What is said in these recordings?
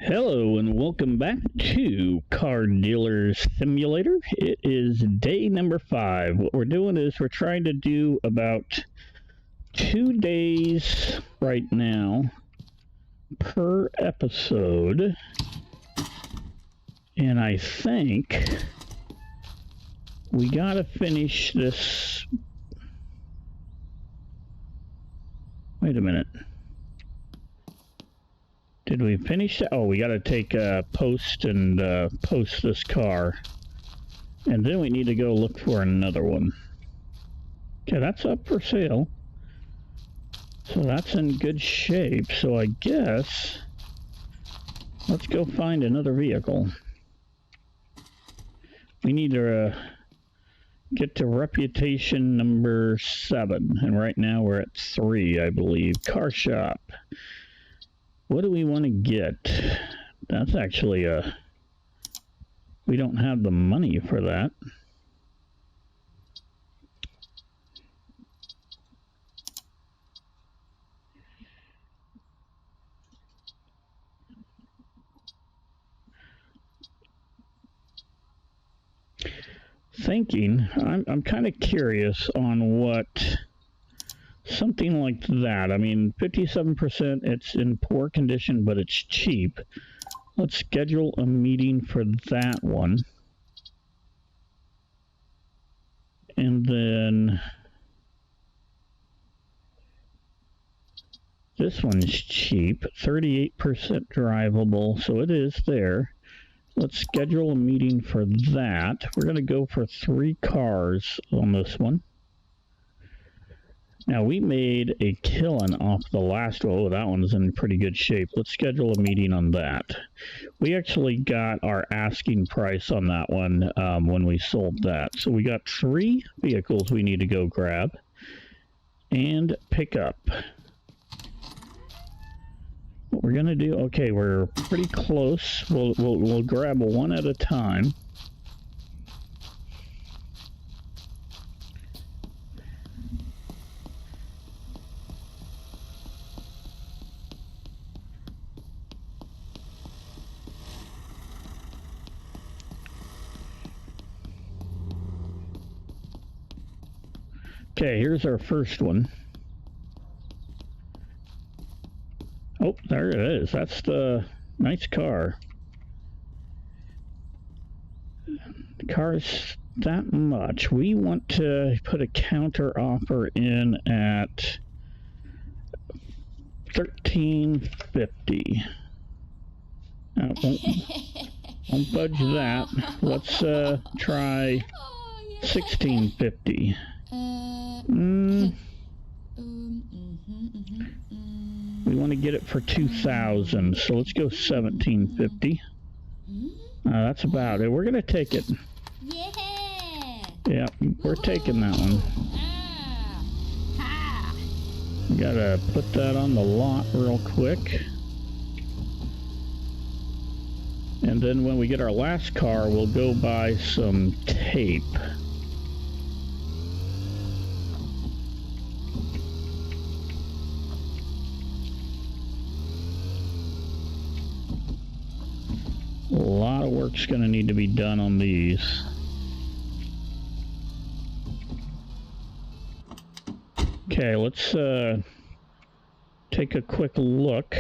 Hello and welcome back to Car Dealer Simulator. It is day number 5. What we're doing is we're trying to do about 2 days right now per episode. And I think we gotta finish this. Wait a minute. Did we finish that? Oh, we got to take a post and post this car. And then we need to go look for another one. Okay, that's up for sale. So that's in good shape. So I guess let's go find another vehicle. We need to get to reputation number 7. And right now we're at 3, I believe. Car shop. What do we want to get? That's actually we don't have the money for that. Thinking, I'm kind of curious on what something like that. I mean, 57%, it's in poor condition, but it's cheap. Let's schedule a meeting for that one. And then this one's cheap, 38% drivable, so it is there. Let's schedule a meeting for that. We're going to go for 3 cars on this one. Now, we made a killing off the last one. Oh, that one's in pretty good shape. Let's schedule a meeting on that. We actually got our asking price on that one when we sold that. So we got 3 vehicles we need to go grab and pick up. What we're going to do, okay, we're pretty close. We'll grab one at a time. Okay, here's our first one. Oh, there it is. That's the nice car. The car's that much. We want to put a counter offer in at $13.50. Won't budge that. Let's try $16.50. We want to get it for 2,000, so let's go $17.50. That's about it. We're gonna take it. Yeah, we're taking that one. Gotta put that on the lot real quick. And then when we get our last car, we'll go buy some tape. A lot of work's going to need to be done on these. Okay, let's take a quick look.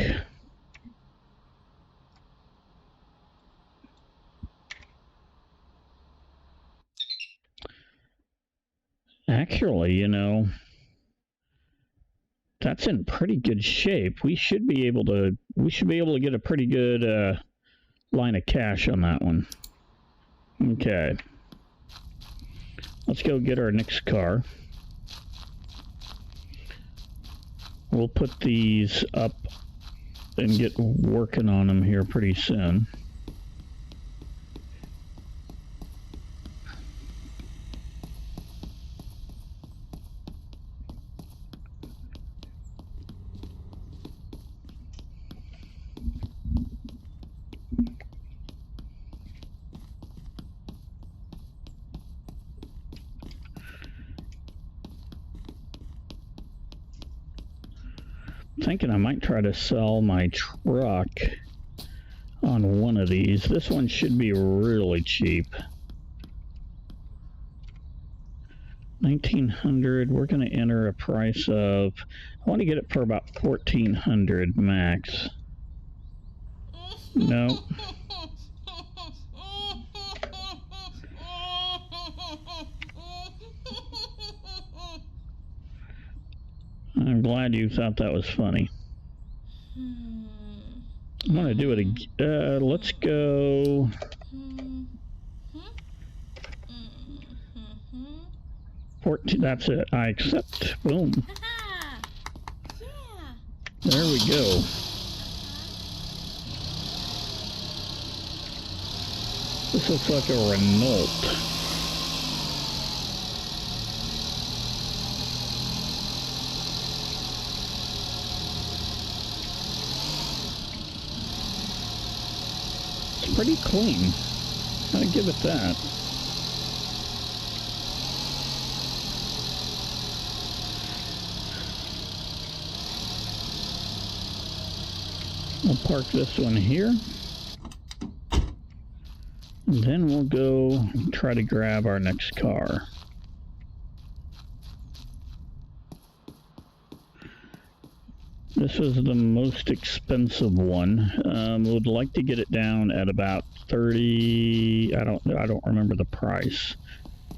Actually, you know, that's in pretty good shape. We should be able to get a pretty good line of cash on that one. Okay. Let's go get our next car. We'll put these up and get working on them here pretty soon. Thinking I might try to sell my truck on one of these. This one should be really cheap. 1900. We're going to enter a price of, I want to get it for about 1400 max. No. I'm glad you thought that was funny. I'm going to do it again. Let's go. 14. That's it. I accept. Boom. There we go. This looks like a Renault. It's pretty clean. Gotta give it that. We'll park this one here. And then we'll go try to grab our next car. This is the most expensive one. Would like to get it down at about 30. I don't remember the price,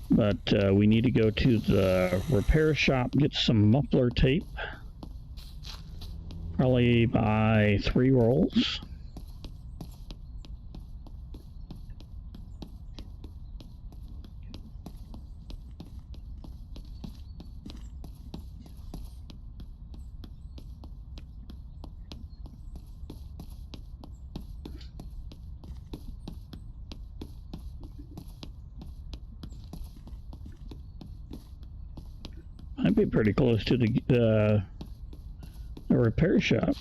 but we need to go to the repair shop, get some muffler tape. Probably buy 3 rolls. Might be pretty close to the repair shop.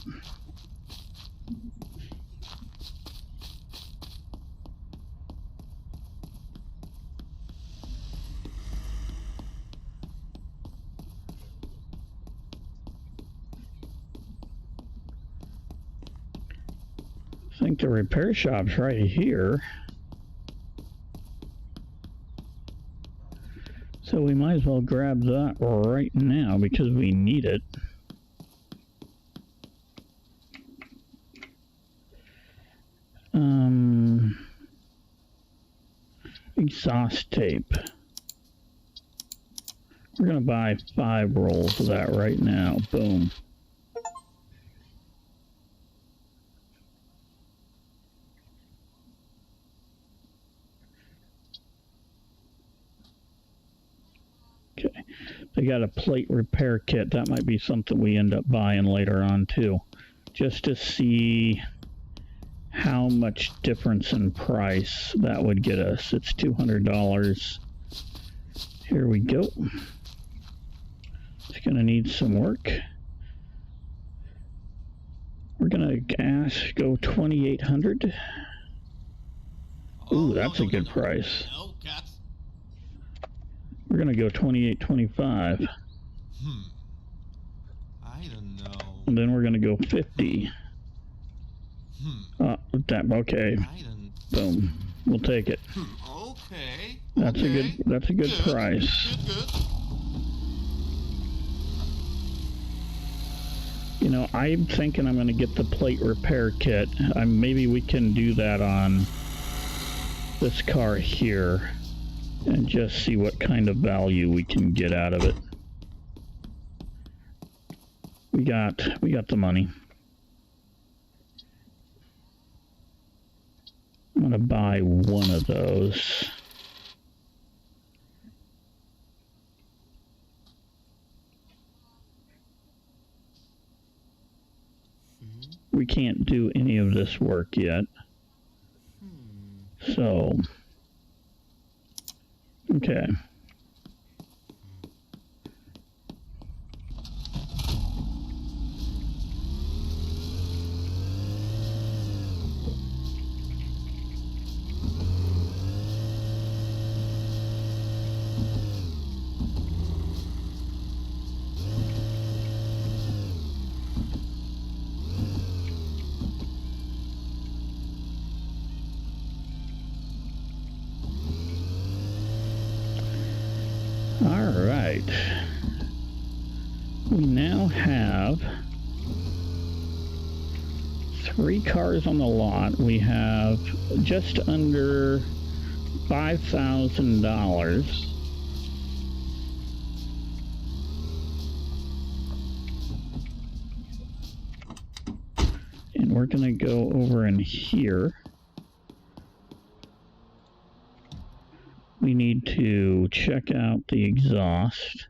I think the repair shop's right here. So we might as well grab that right now because we need it. Exhaust tape. We're gonna buy 5 rolls of that right now. Boom. Okay, they got a plate repair kit. That might be something we end up buying later on too, just to see how much difference in price that would get us. It's $200. Here we go. It's gonna need some work. We're gonna go 2,800. Ooh, that's a good price. We're gonna go 28.25. I don't know. And then we're gonna go 50. Okay. Boom. We'll take it. Okay. That's a good price. Good. You know, I'm thinking I'm gonna get the plate repair kit. Maybe we can do that on this car here and just see what kind of value we can get out of it. We got the money. I'm gonna buy 1 of those. We can't do any of this work yet. So, okay. have 3 cars on the lot. We have just under $5,000. And we're gonna go over in here. We need to check out the exhaust.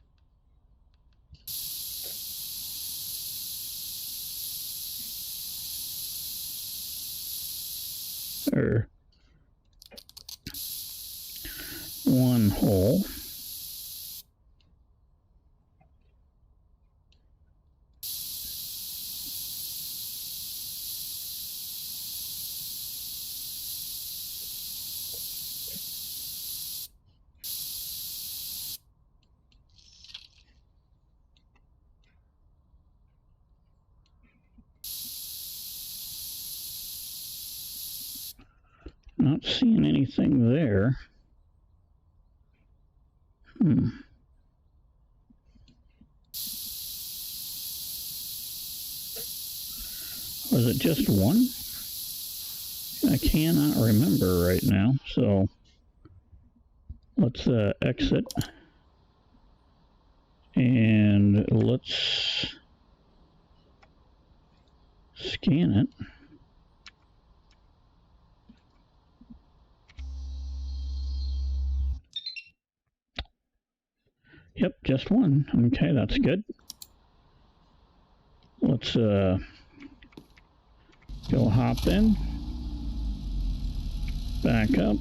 Or one hole. Not seeing anything there. Was it just one? I cannot remember right now, so let's exit and let's scan it. Yep, just one. Okay, that's good. Let's go hop in, back up.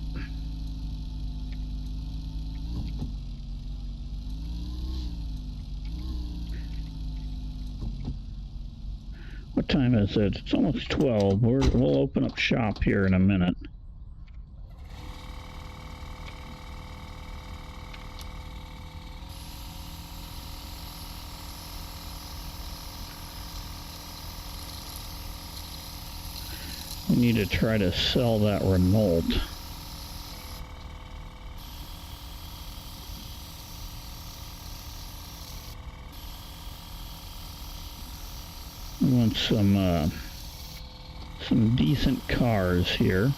What time is it? It's almost 12. We'll open up shop here in a minute. We need to try to sell that Renault. We want some decent cars here.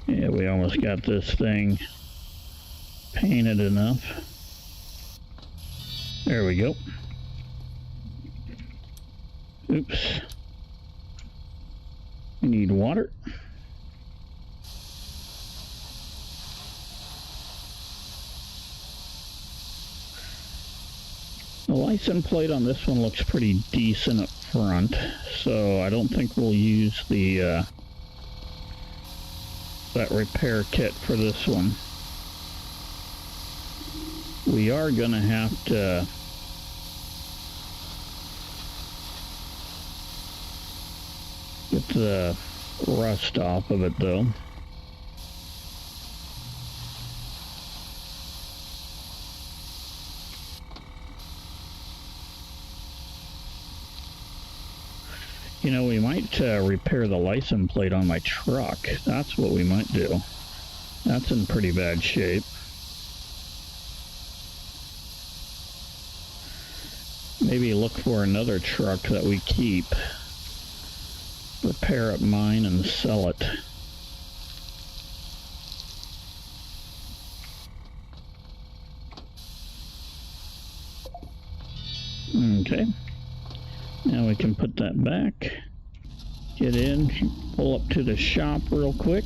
Yeah, we almost got this thing painted enough. There we go. Oops. We need water. The license plate on this one looks pretty decent up front, so I don't think we'll use the that repair kit for this one. We are gonna have to get the rust off of it though. You know, we might repair the license plate on my truck. That's what we might do. That's in pretty bad shape. Maybe look for another truck that we keep. Repair up mine and sell it. Okay. Now we can put that back, get in, pull up to the shop real quick.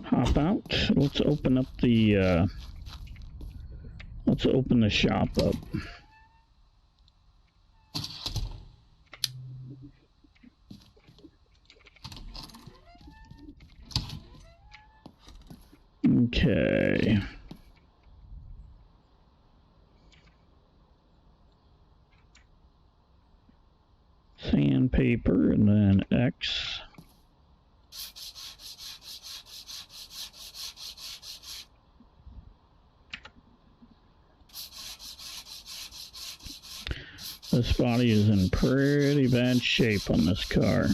Hop out. Let's open up the, let's open the shop up. Okay. Sandpaper and then X. This body is in pretty bad shape on this car.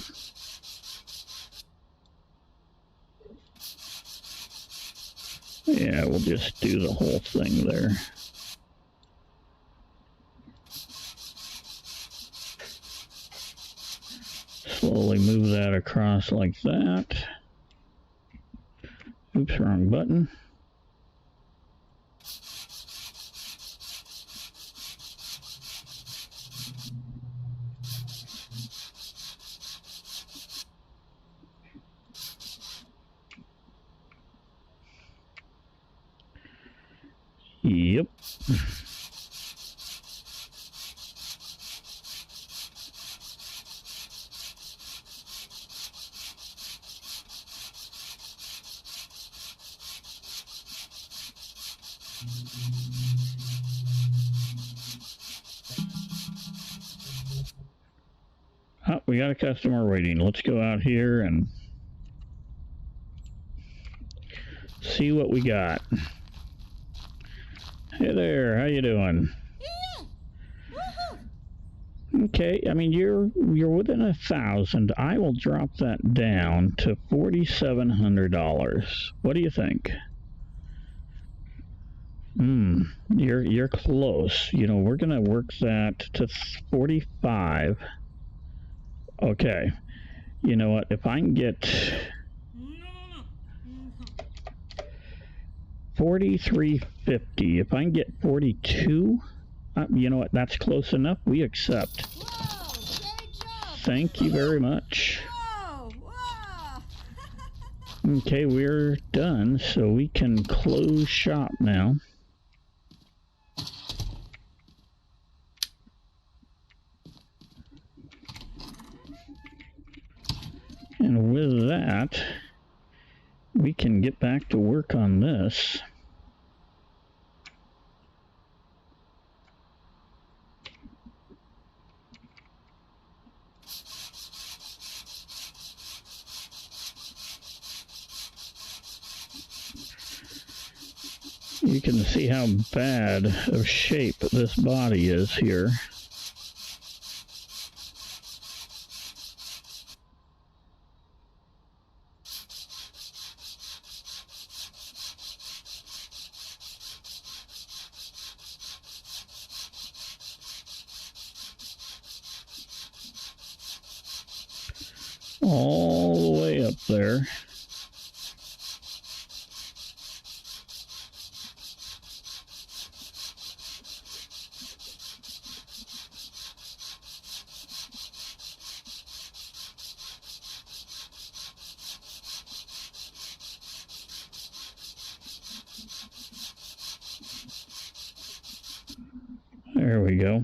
Yeah, we'll just do the whole thing there. Slowly move that across like that. Oops, wrong button. Yep. Oh, we got a customer waiting. Let's go out here and see what we got. Hey there, how you doing? Okay, I mean you're within 1,000. I will drop that down to $4,700. What do you think? You're close. You know, we're gonna work that to 45. Okay. You know what? If I can get 43.50, if I can get 42, you know what? That's close enough. We accept. Whoa, great job. Thank you very much. Whoa, whoa. Okay, we're done, so we can close shop now. And with that, we can get back to work on this. You can see how bad of shape this body is here. All the way up there. There we go.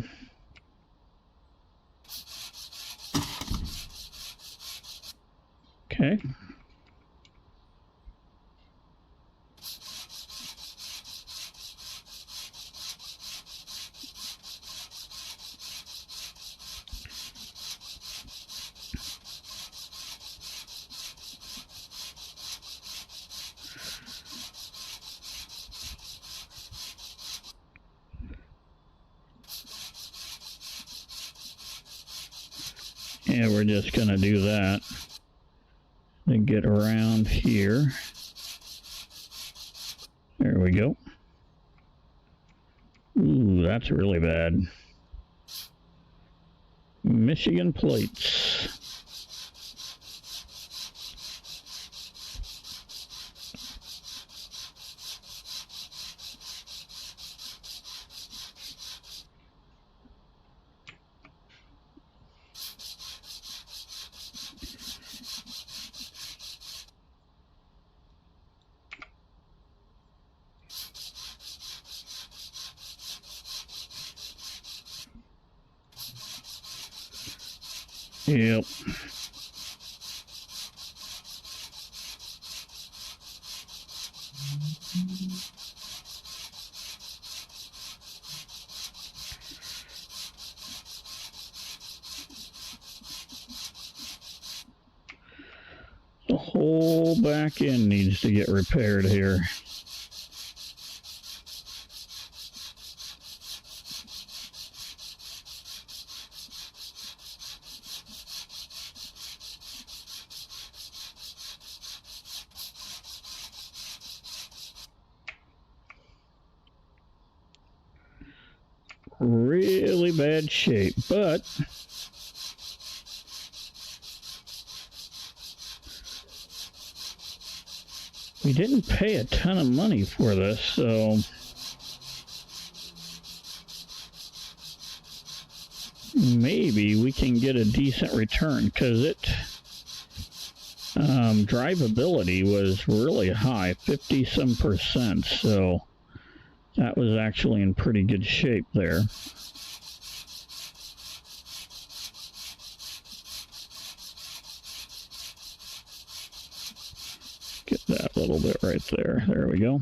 Okay. Yeah, we're just gonna do that. Then get around here. There we go. Ooh, that's really bad. Michigan plates. Yep. whole back end needs to get repaired here. Really bad shape, but we didn't pay a ton of money for this, so maybe we can get a decent return, because it drivability was really high, 50-some%, so that was actually in pretty good shape there. Get that little bit right there. There we go.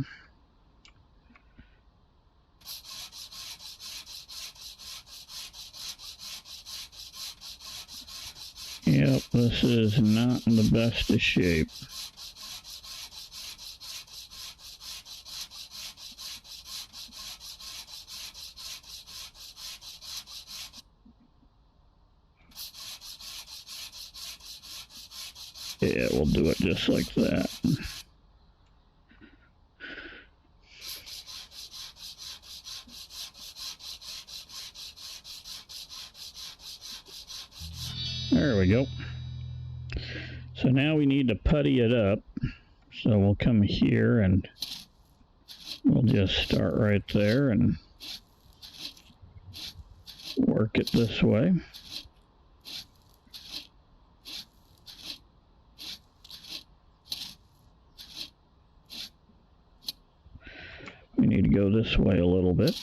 Yep, this is not in the best of shape. Yeah, we'll do it just like that. There we go. So now we need to putty it up. So we'll come here and we'll just start right there and work it this way. We need to go this way a little bit.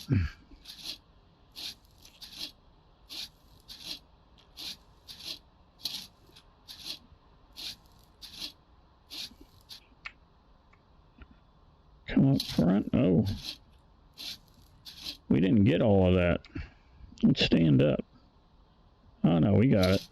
Come up front. Oh, we didn't get all of that. Let's stand up. Oh no, we got it.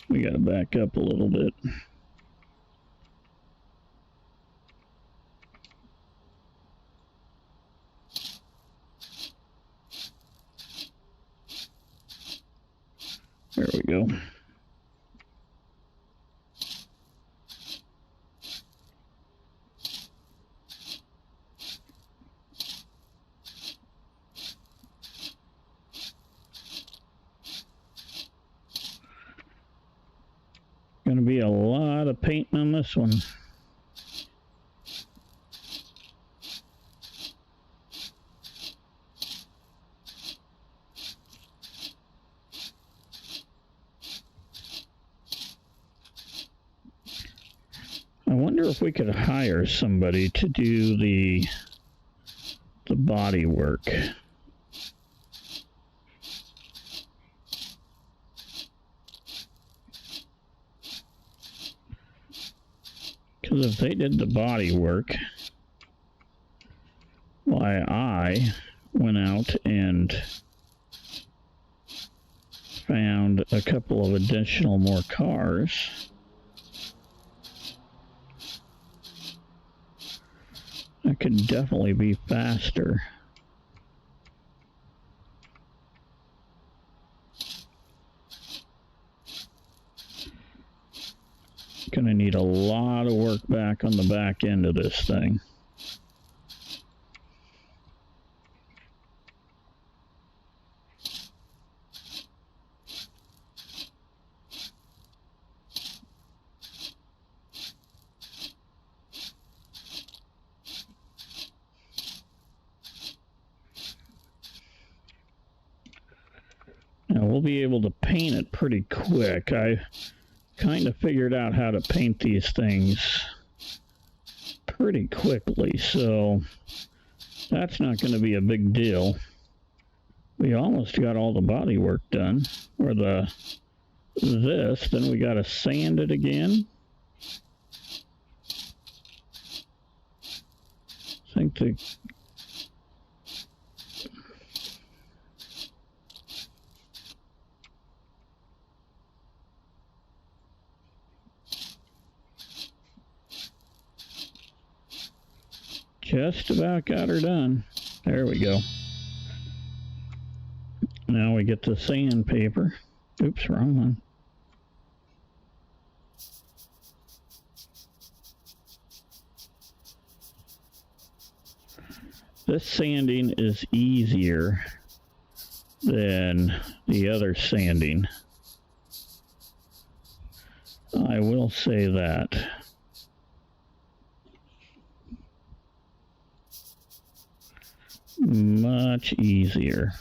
We got to back up a little bit. There we go. Going to be a lot of painting on this one. I wonder if we could hire somebody to do the body work. Because if they did the body work, why I went out and found a couple of additional more cars. That could definitely be faster. Gonna need a lot of work back on the back end of this thing. Now we'll be able to paint it pretty quick. I kind of figured out how to paint these things pretty quickly, so that's not going to be a big deal. We almost got all the body work done, or then we got to sand it again. I think the just about got her done. There we go. Now we get the sandpaper. Oops, wrong one. This sanding is easier than the other sanding. I will say that. Much easier.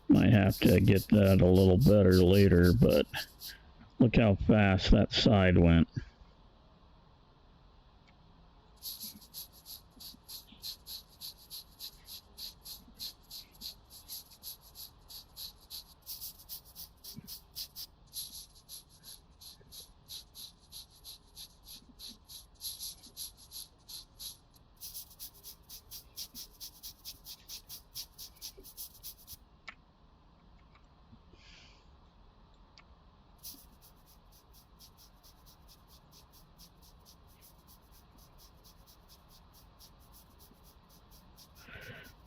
Might have to get that a little better later, but look how fast that side went.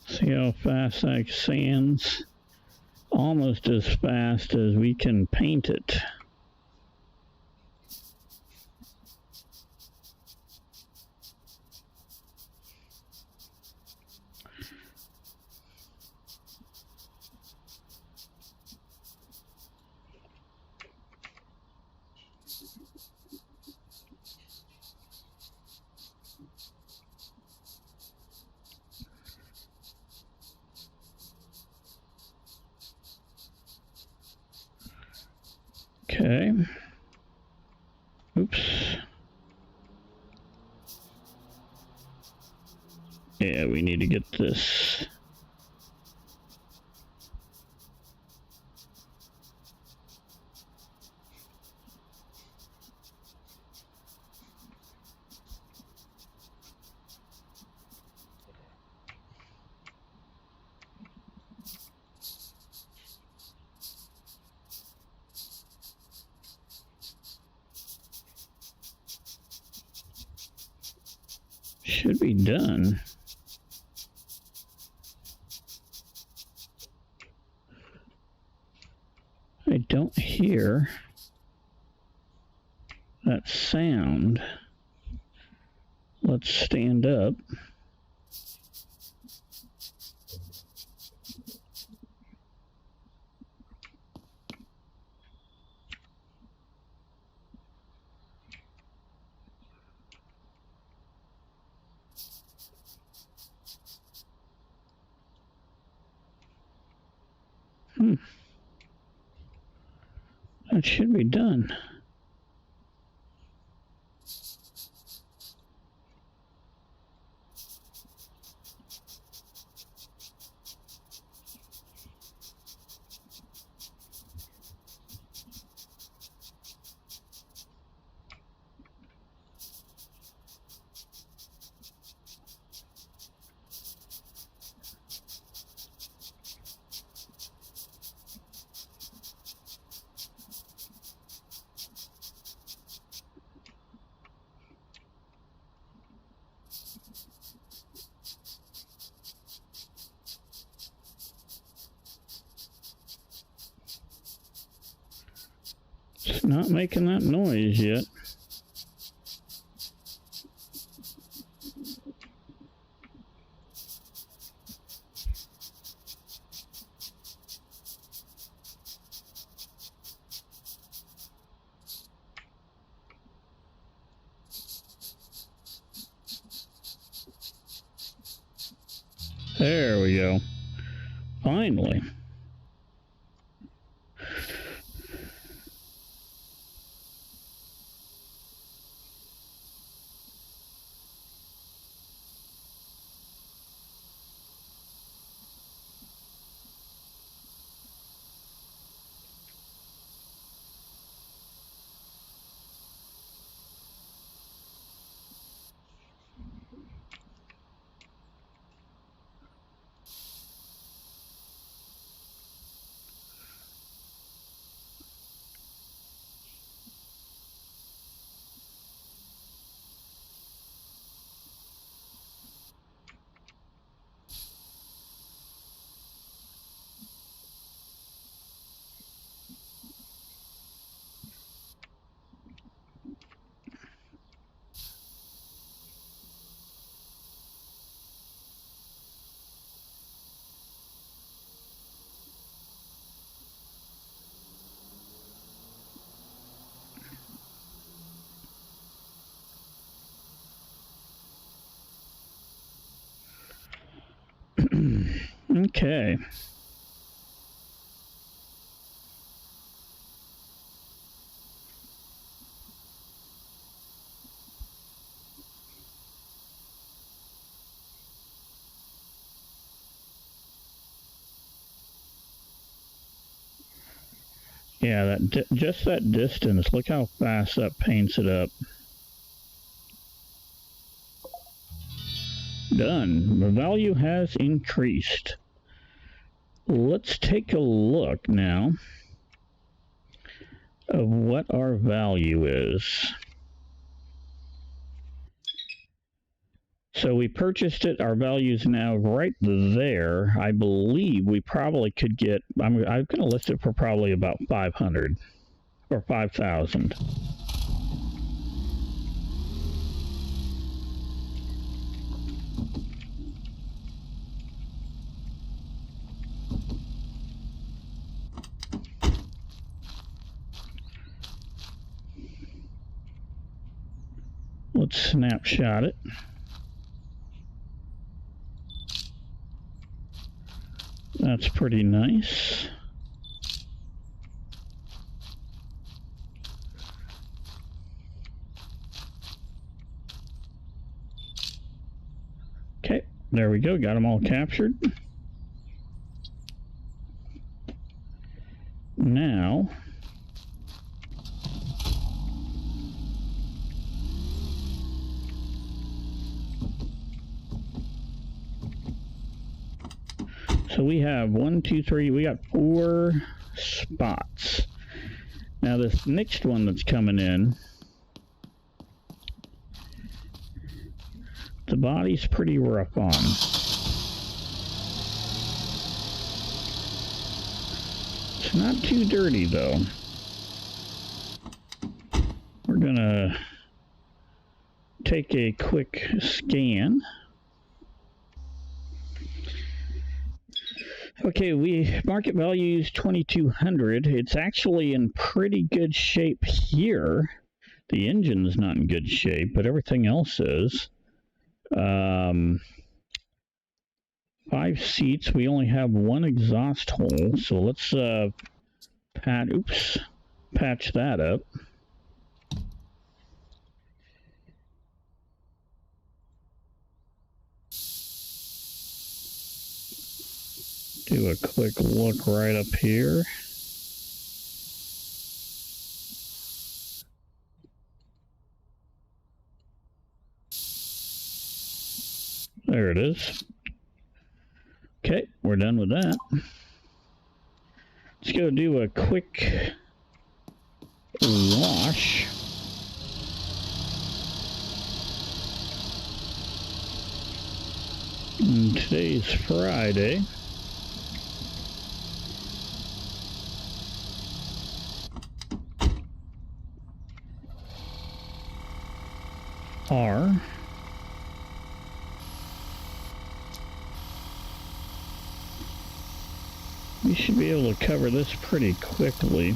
See how fast that sands? Almost as fast as we can paint it. Okay. Oops. Yeah, we need to get this. Should be done. I don't hear that sound. Let's stand up. That should be done. It's not making that noise yet. There we go. Finally. Okay. Yeah, just that distance. Look how fast that paints it up. Done. The value has increased. Let's take a look now of what our value is. So we purchased it. Our value is now right there. I believe we probably could get, I'm going to list it for probably about 500 or 5,000. Let's snapshot it. That's pretty nice. Okay, there we go. Got them all captured. Now, so we have 1, 2, 3, we got 4 spots. Now this next one that's coming in, the body's pretty rough on. It's not too dirty though. We're gonna take a quick scan. Okay, market value is 2,200. It's actually in pretty good shape here. The engine's not in good shape, but everything else is. 5 seats. We only have 1 exhaust hole, so let's patch that up. Do a quick look right up here. There it is. Okay, we're done with that. Let's go do a quick wash. And today's Friday. We should be able to cover this pretty quickly.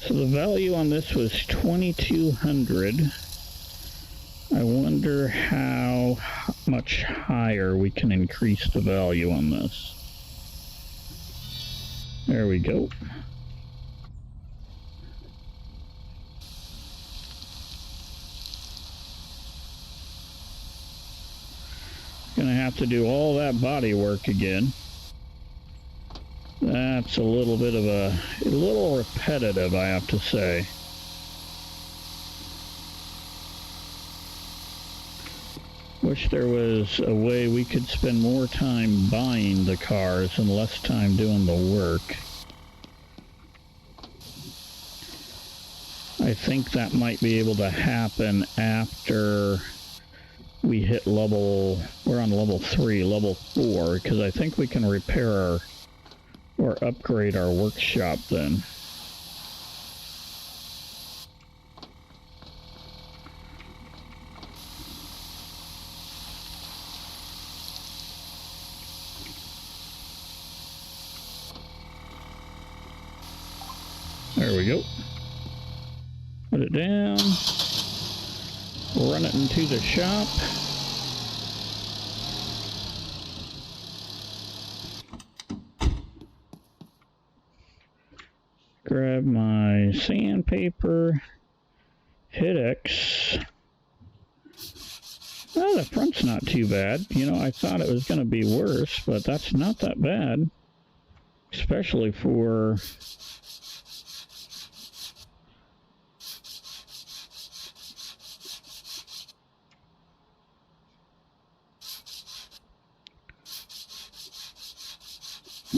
So the value on this was 2,200. I wonder how much higher we can increase the value on this. There we go. Gonna have to do all that body work again. That's a little bit of a little repetitive, I have to say. Wish there was a way we could spend more time buying the cars and less time doing the work. I think that might be able to happen after we hit level, we're on level 3, level 4, because I think we can repair our or upgrade our workshop then. There we go. Put it down. Run it into the shop. Grab my sandpaper. Hit X. Well, the front's not too bad. You know, I thought it was going to be worse, but that's not that bad. Especially for...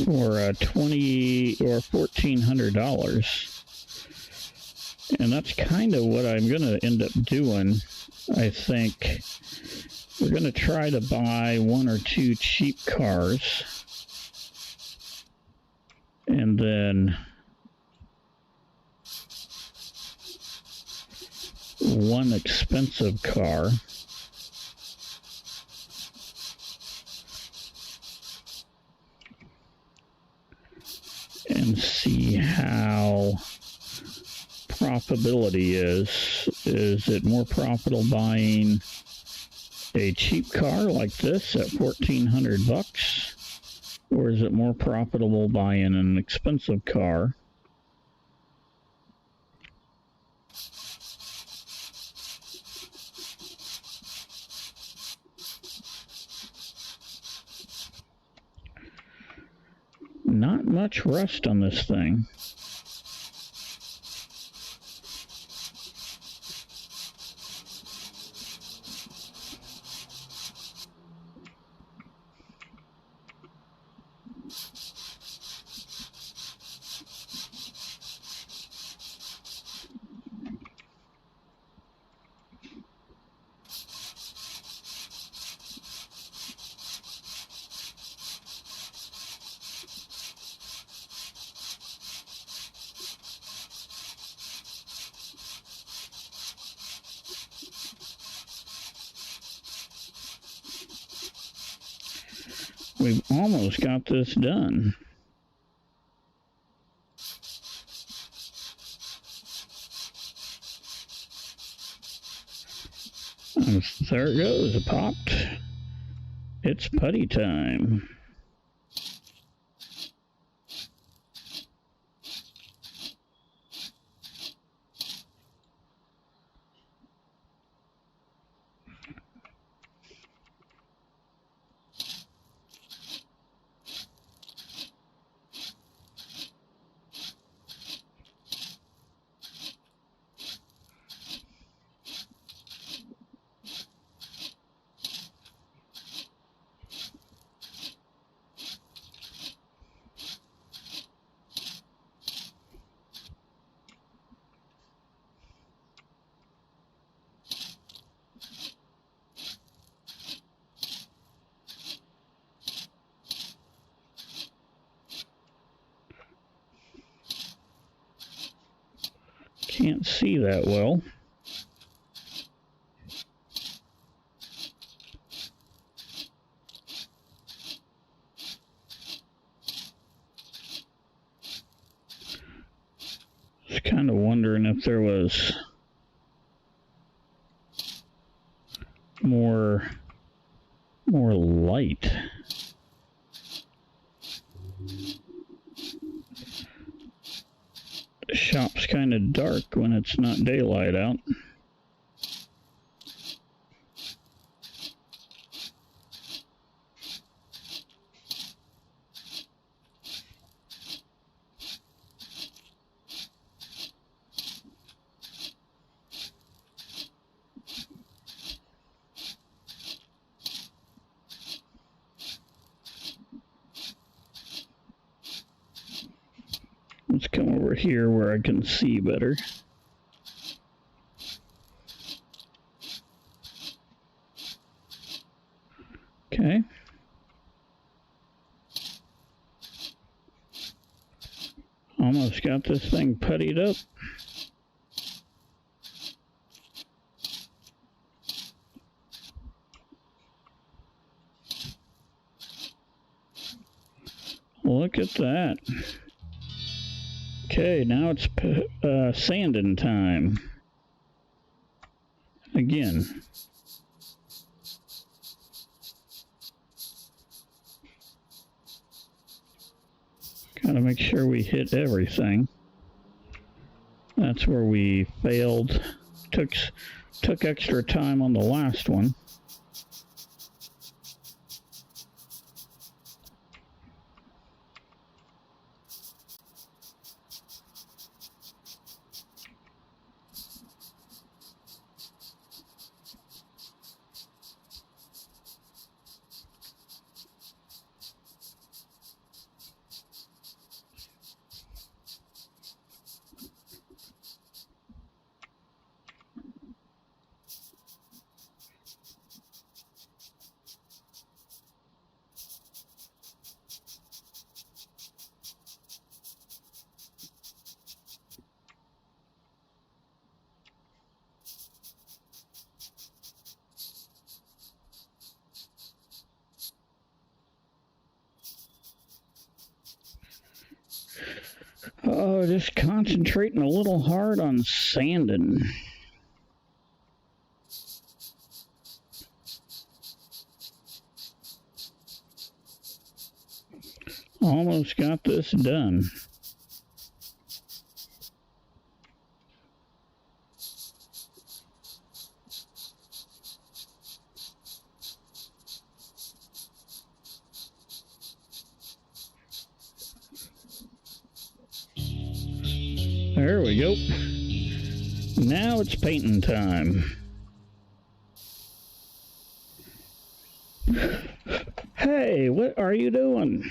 for $20 or $1,400, and that's kind of what I'm gonna end up doing. I think we're gonna try to buy one or two cheap cars, and then one expensive car. And see how profitability is. Is it more profitable buying a cheap car like this at $1,400, or is it more profitable buying an expensive car? Not much rust on this thing. We've almost got this done. And there it goes, it popped. It's putty time. Can't see that well. Just kind of wondering if there was more light. The shop's kind of dark when it's not daylight out. Let's come over here where I can see better. Okay. Almost got this thing puttied up. Look at that. Okay, now it's sanding time. Again. Gotta make sure we hit everything. That's where we failed. Took extra time on the last one. Oh, just concentrating a little hard on sanding. Almost got this done. There we go. Now it's painting time. Hey, what are you doing?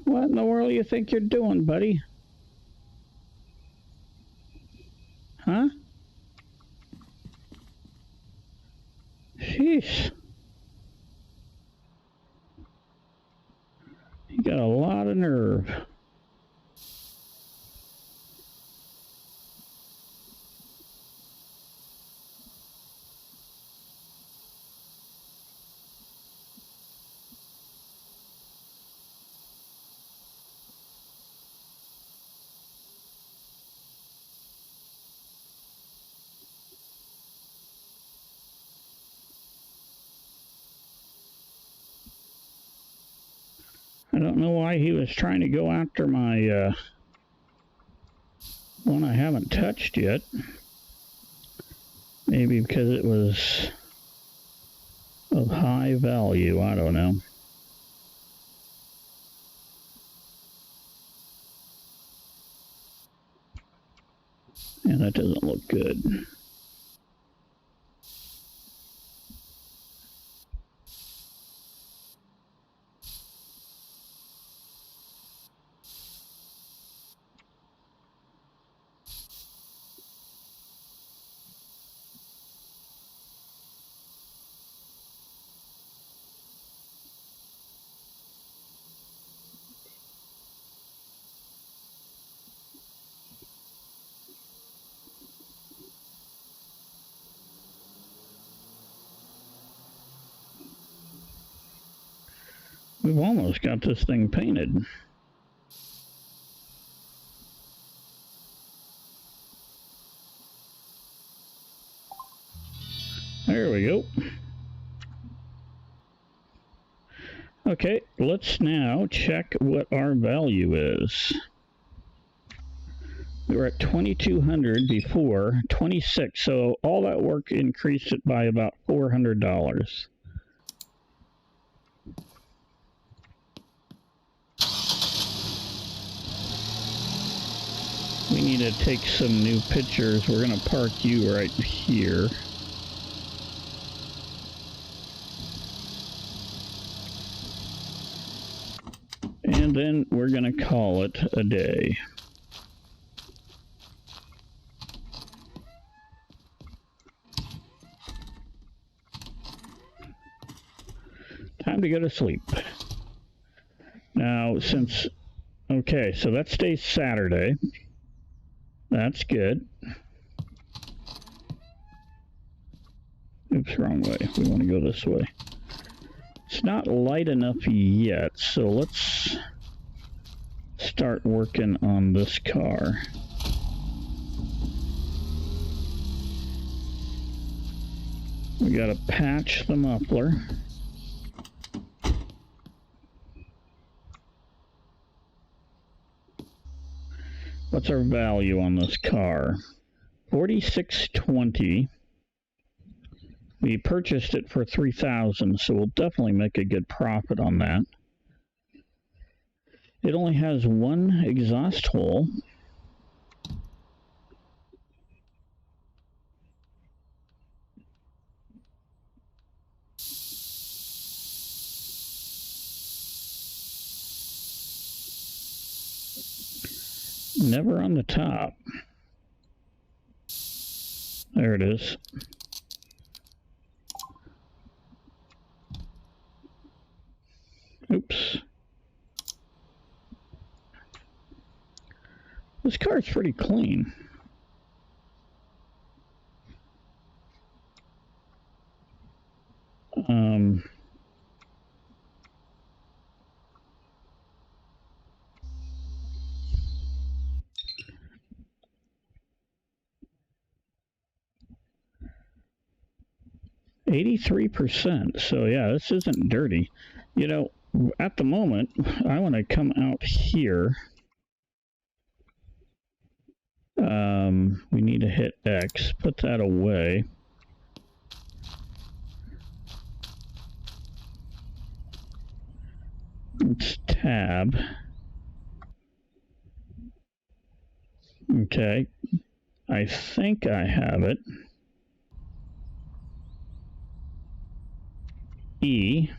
What in the world do you think you're doing, buddy? Huh? Sheesh. You got a lot of nerve. I don't know why he was trying to go after my one I haven't touched yet. Maybe because it was of high value, I don't know. And that doesn't look good. We've almost got this thing painted. There we go. Okay, let's now check what our value is. We were at 2,200 before, 26, so all that work increased it by about $400. We need to take some new pictures. We're going to park you right here. And then we're going to call it a day. Time to go to sleep. Now, since... Okay, so that stays Saturday. That's good. Oops, wrong way. We want to go this way. It's not light enough yet, so let's start working on this car. We gotta patch the muffler. What's our value on this car? $46.20. We purchased it for $3,000, so we'll definitely make a good profit on that. It only has one exhaust hole. Never on the top. There it is. Oops. This car's pretty clean. %. So yeah, this isn't dirty. You know, at the moment, I want to come out here. We need to hit X, put that away. It's tab. Okay, I think I have it. E.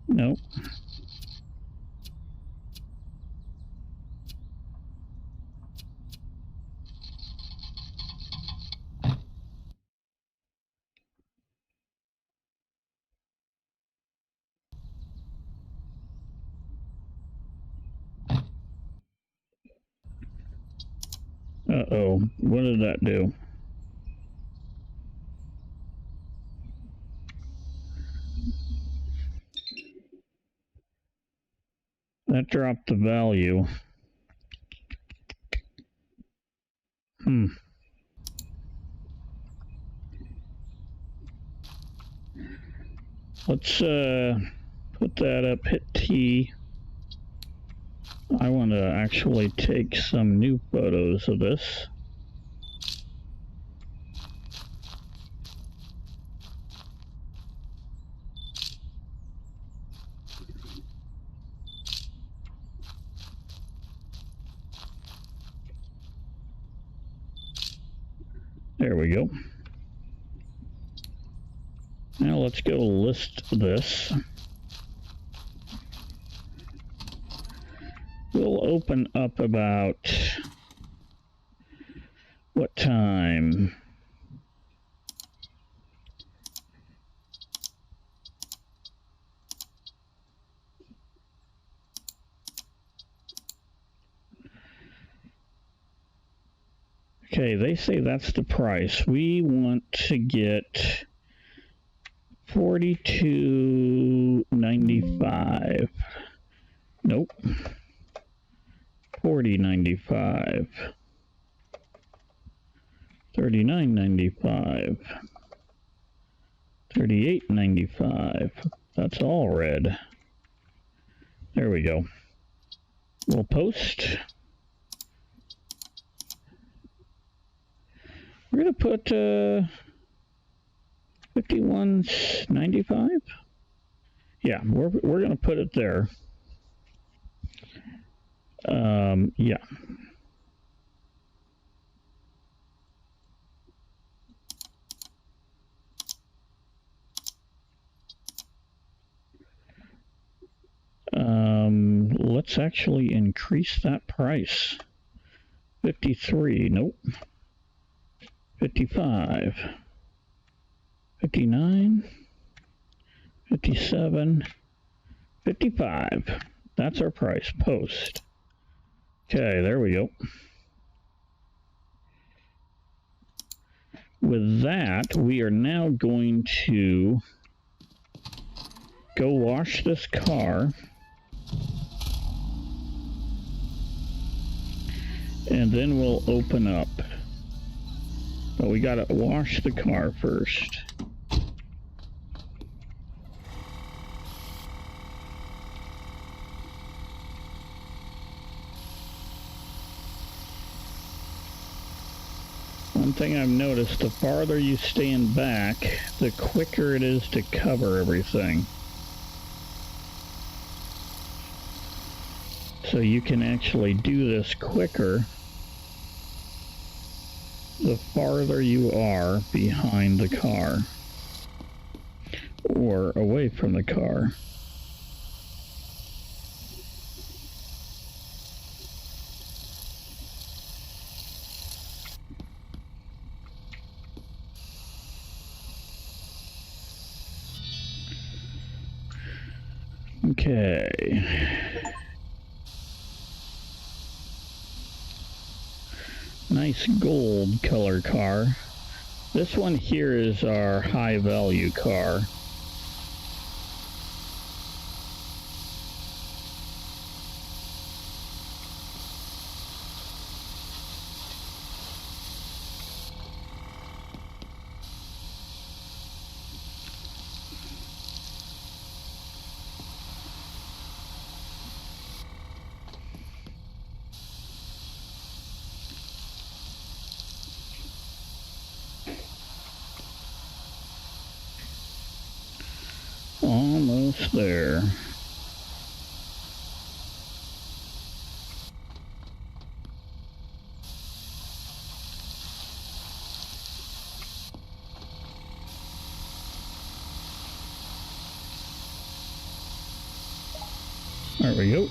Nope. Uh-oh, what did that do? That dropped the value. Let's put that up, hit T. I want to actually take some new photos of this. There we go. Now let's go list this. We'll open up about what time? Okay, they say that's the price. We want to get $42.95. Nope. $40.95. $39.95. $38.95. That's all red. There we go. We'll post. We're gonna put $51.95. Yeah, we're gonna put it there. Yeah. Let's actually increase that price. 53, nope. 55, 59, 57, 55. That's our price. Post. Okay, there we go. With that, we are now going to go wash this car. And then we'll open up. But we gotta wash the car first. One thing I've noticed, the farther you stand back, the quicker it is to cover everything. So you can actually do this quicker the farther you are behind the car or away from the car. Okay. Nice gold color car. This one here is our high value car. Almost there. There we go.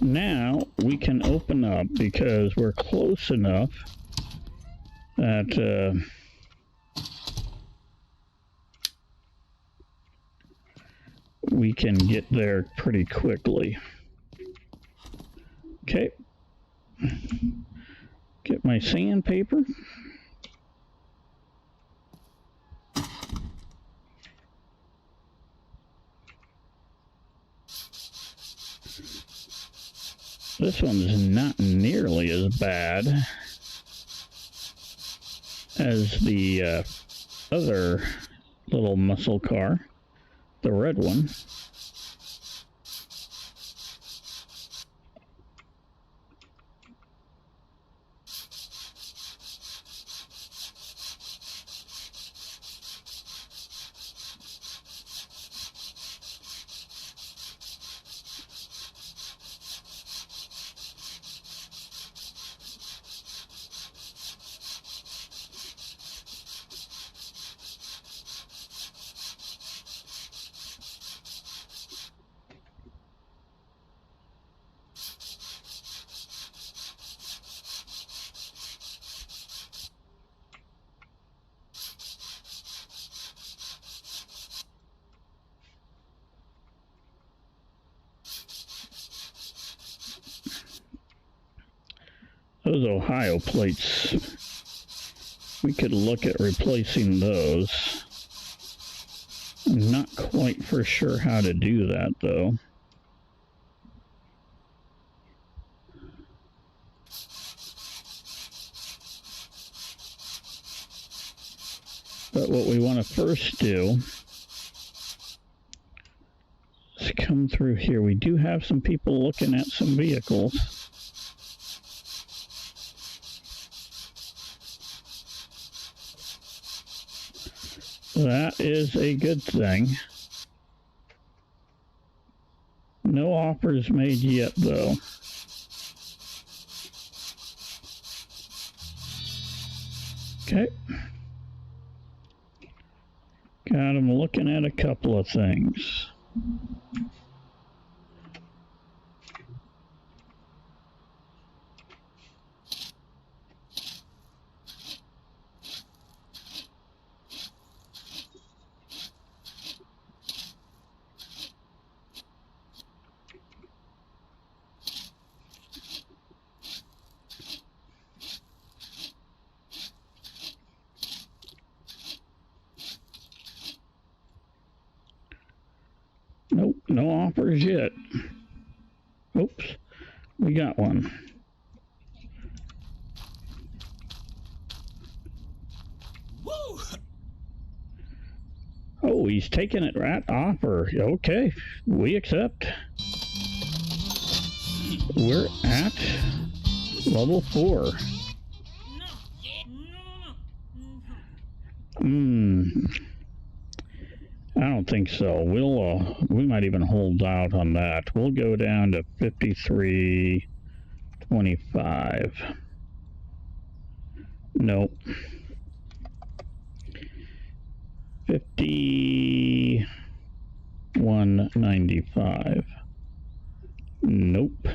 Now we can open up because we're close enough that we can get there pretty quickly. Okay. Get my sandpaper. This one's not nearly as bad as the other little muscle car, the red one. Those Ohio plates, we could look at replacing those. I'm not quite for sure how to do that though. But what we want to first do is come through here. We do have some people looking at some vehicles. That is a good thing. No offers made yet, though. Okay. Got him looking at a couple of things. no offers yet. Oops, we got one. Woo! Oh, he's taking it right offer. Okay, we accept. We're at level 4. I don't think so. We might even hold out on that. We'll go down to 53.25. Nope. 51.95. Nope.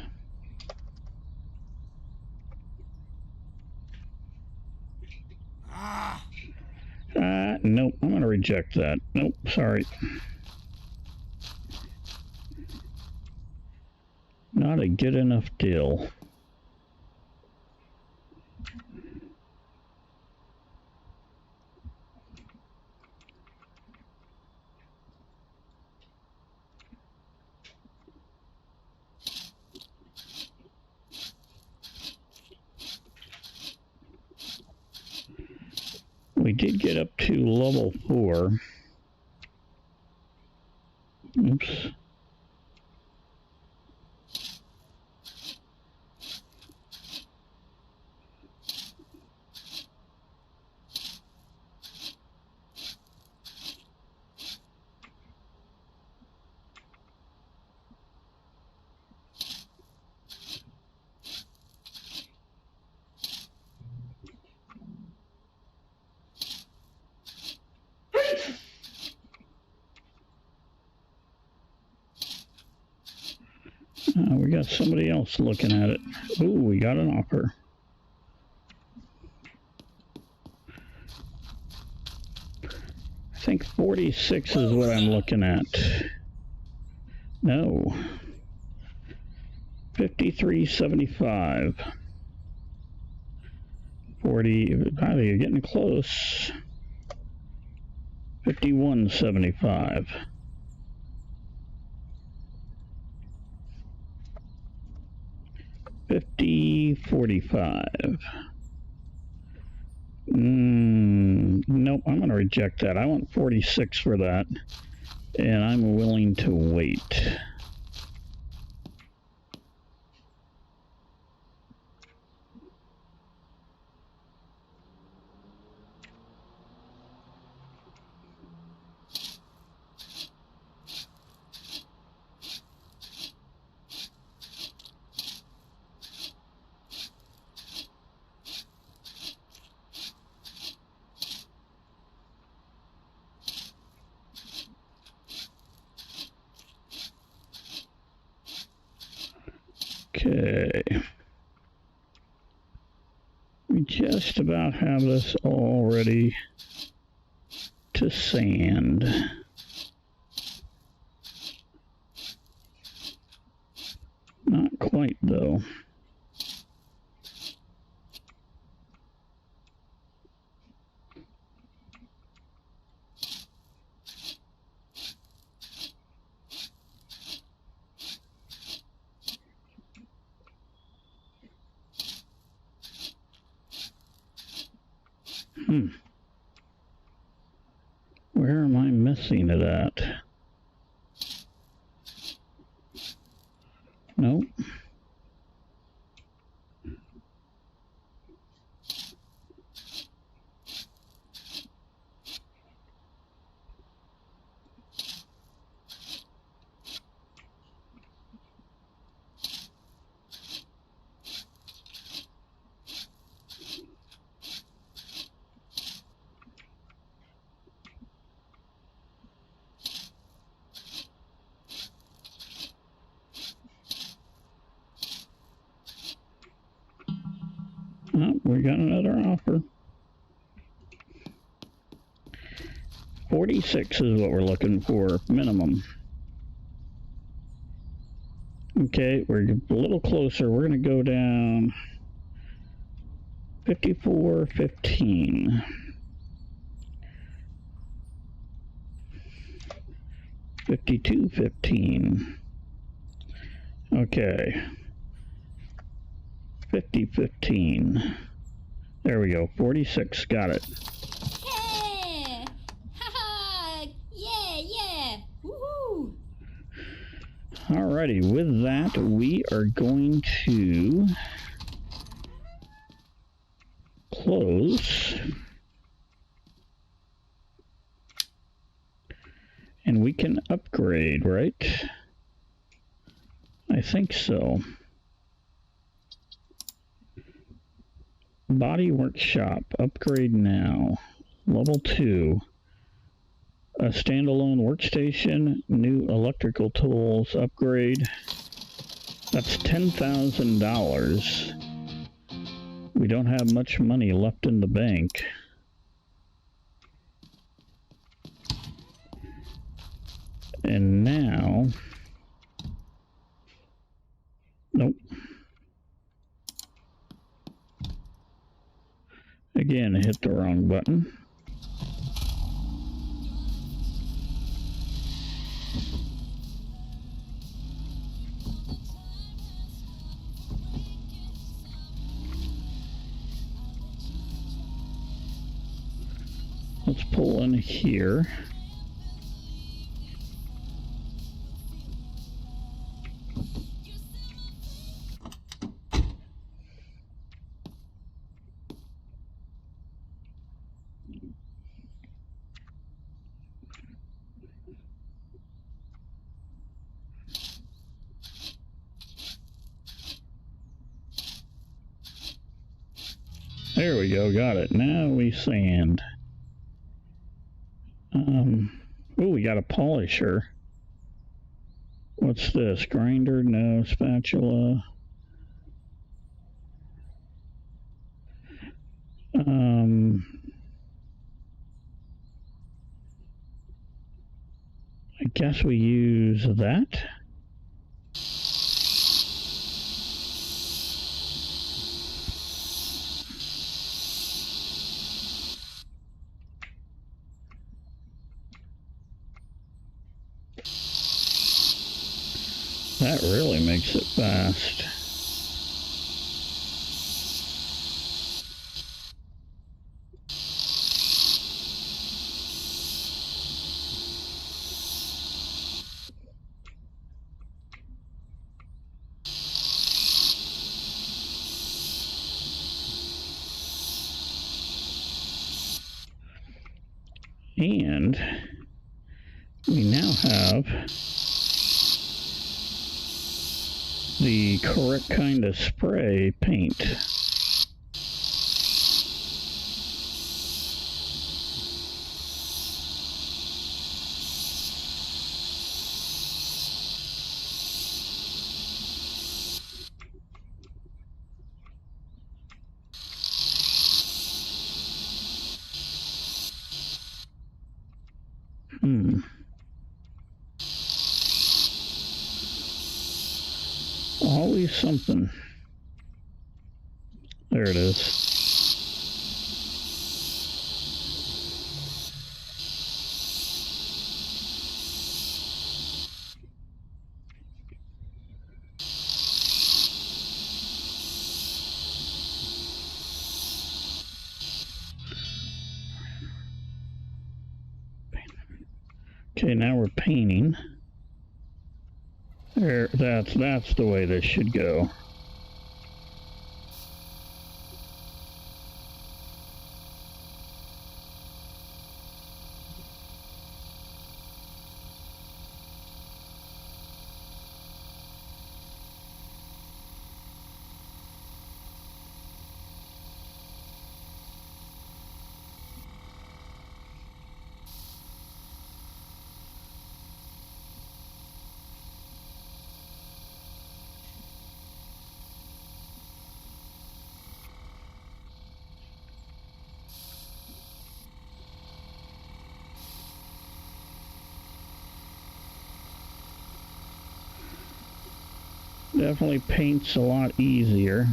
Nope, I'm gonna reject that. Nope, sorry. Not a good enough deal. We did get up to level 4. Oops. We got somebody else looking at it. Ooh, we got an offer. I think 46 is what I'm looking at. No. 53.75. 40. Oh, you're getting close. 51.75. $50.45. Nope, I'm going to reject that. I want 46 for that, and I'm willing to wait. Okay. We just about have this all ready to sand. Not quite, though. Where am I missing it at? Nope. Oh, we got another offer. 46 is what we're looking for, minimum. Okay, we're a little closer. We're going to go down 54.15. 5215. Okay. 5015. There we go. 46. Got it. Yeah! Ha-ha! Yeah, yeah! Woohoo! Alrighty, with that, we are going to close. And we can upgrade, right? I think so. Body Workshop, upgrade now. Level 2. A standalone workstation, new electrical tools, upgrade. That's $10,000. We don't have much money left in the bank. And now... Nope. Again, hit the wrong button. Let's pull in here. There we go, got it. Now we sand. Oh, we got a polisher. What's this? Grinder? No. Spatula. I guess we use that. That really makes it fast. And we now have the correct kind of spray paint. Always something. There it is. Okay, now we're painting. There, that's the way this should go. Definitely paints a lot easier.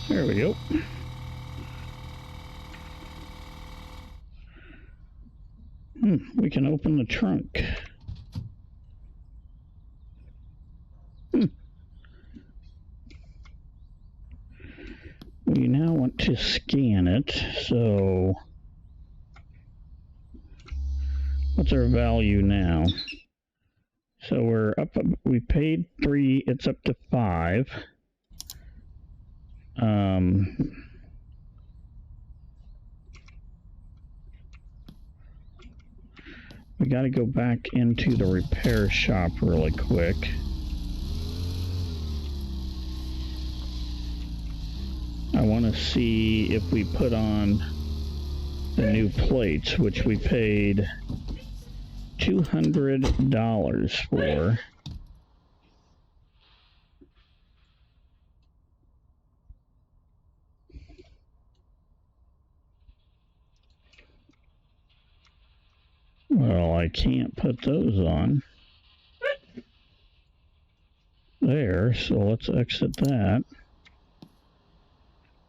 There we go. We can open the trunk. We now want to scan it, so what's our value now? So we're up, we paid 3, it's up to 5. We got to go back into the repair shop really quick. I want to see if we put on the new plates, which we paid $200 for. Well, I can't put those on there, so let's exit that.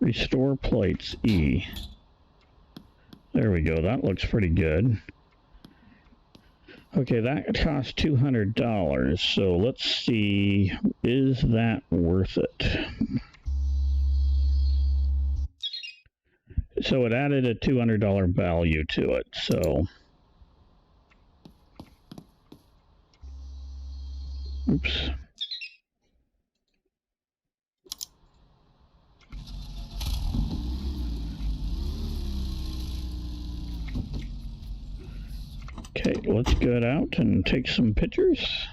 Restore plates, E. There we go, that looks pretty good. Okay, that cost $200, so let's see, is that worth it? So it added a $200 value to it, so... Oops. Okay, let's get out and take some pictures.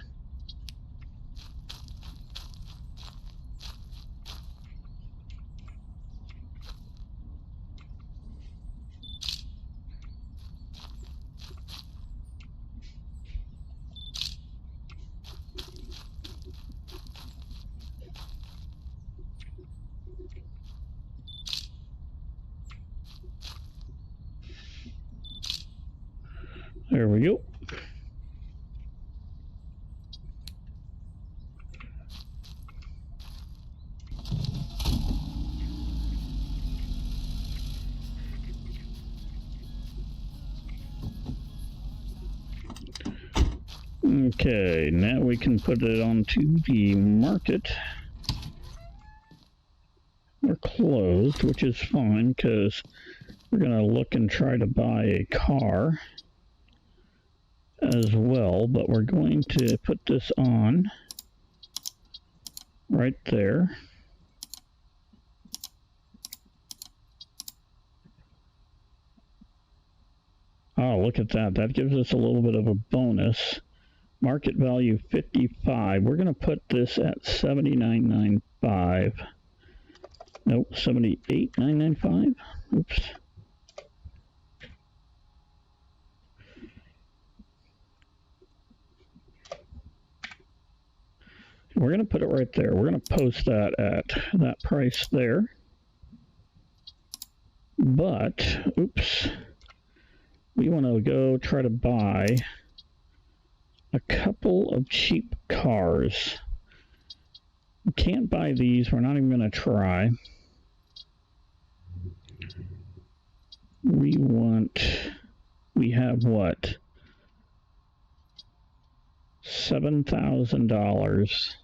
There we go. Okay, now we can put it onto the market. We're closed, which is fine because we're going to look and try to buy a car as well, but we're going to put this on right there. Oh, look at that. That gives us a little bit of a bonus. Market value 55. We're going to put this at 79.95. Nope, 78.995. Oops. We're going to put it right there. We're going to post that at that price there. But, oops, we want to go try to buy a couple of cheap cars. We can't buy these. We're not even going to try. We have what? $7,000.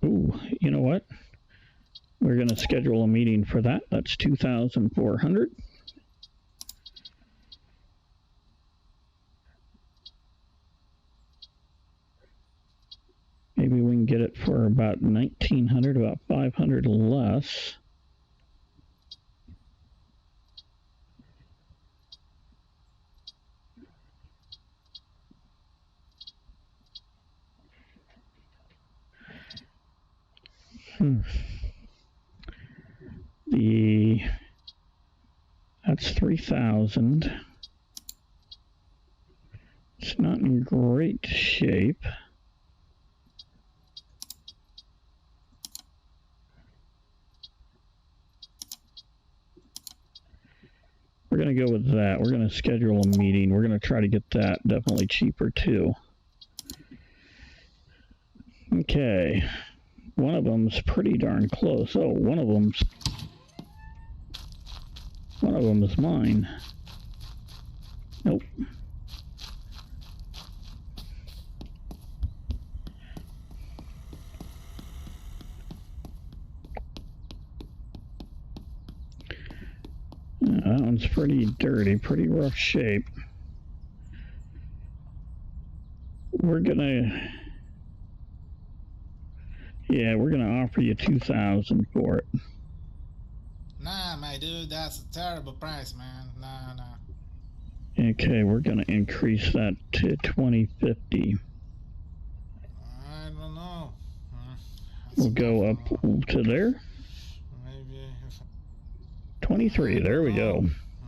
Ooh, you know what? We're going to schedule a meeting for that. That's 2,400. Maybe we can get it for about 1,900, about 500 less. That's 3,000. It's not in great shape. We're going to go with that. We're going to schedule a meeting. We're going to try to get that definitely cheaper too. Okay. One of them's pretty darn close. Oh, one of them is mine. Nope. That one's pretty dirty, pretty rough shape. We're gonna offer you $2,000 for it. Nah, my dude, that's a terrible price, man. Nah. Okay, we're gonna increase that to $2,050. I don't know. We'll go up to there. Maybe if 23. There we go.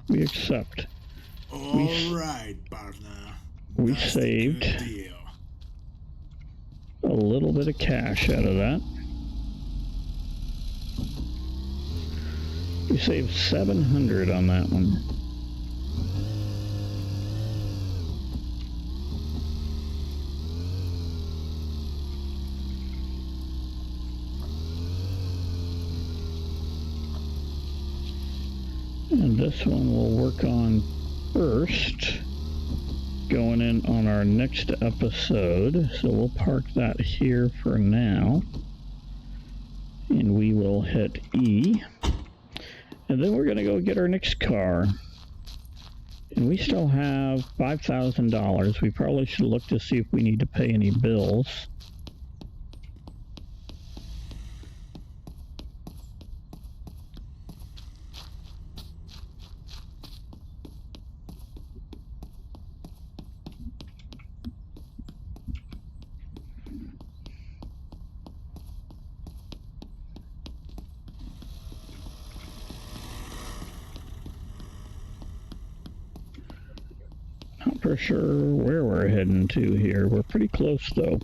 We accept. All right, partner. We That's a saved good deal. a little bit of cash out of that. We saved $700 on that one. And this one we'll work on first, going in on our next episode. So we'll park that here for now. And we will hit E. And then we're going to go get our next car. And we still have $5,000. We probably should look to see if we need to pay any bills. Not for sure where we're heading to here. We're pretty close though.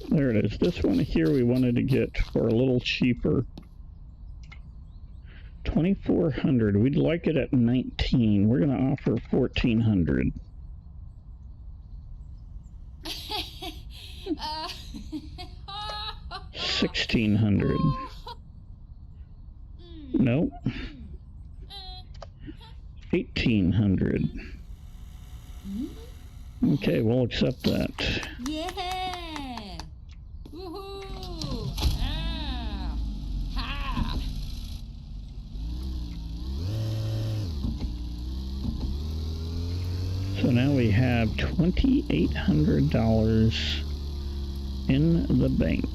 There it is. This one here we wanted to get for a little cheaper. 2,400. We'd like it at 19. We're going to offer 1,400. uh, 1,600. Nope. 1,800. Okay, we'll accept that. Yeah! Woohoo! Ah! Ha! So now we have $2,800 in the bank.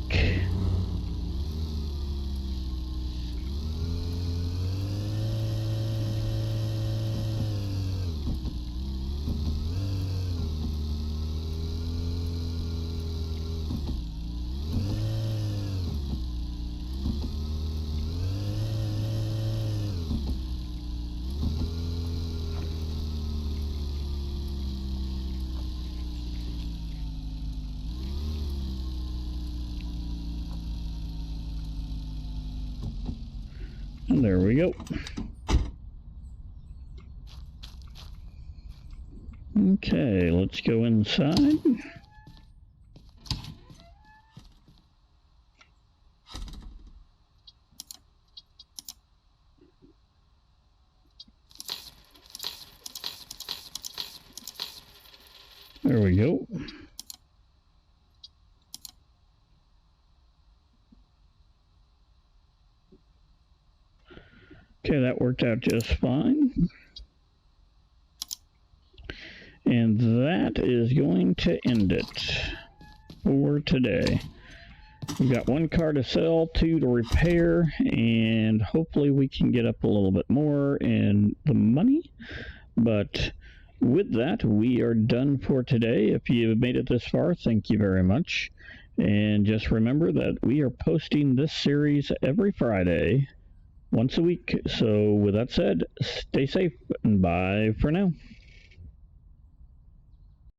And there we go. Okay, let's go inside. There we go. Okay, that worked out just fine. And that is going to end it for today. We've got one car to sell, two to repair, and hopefully we can get up a little bit more in the money. But with that, we are done for today. If you've made it this far, thank you very much. And just remember that we are posting this series every Friday, once a week. So with that said, stay safe and bye for now.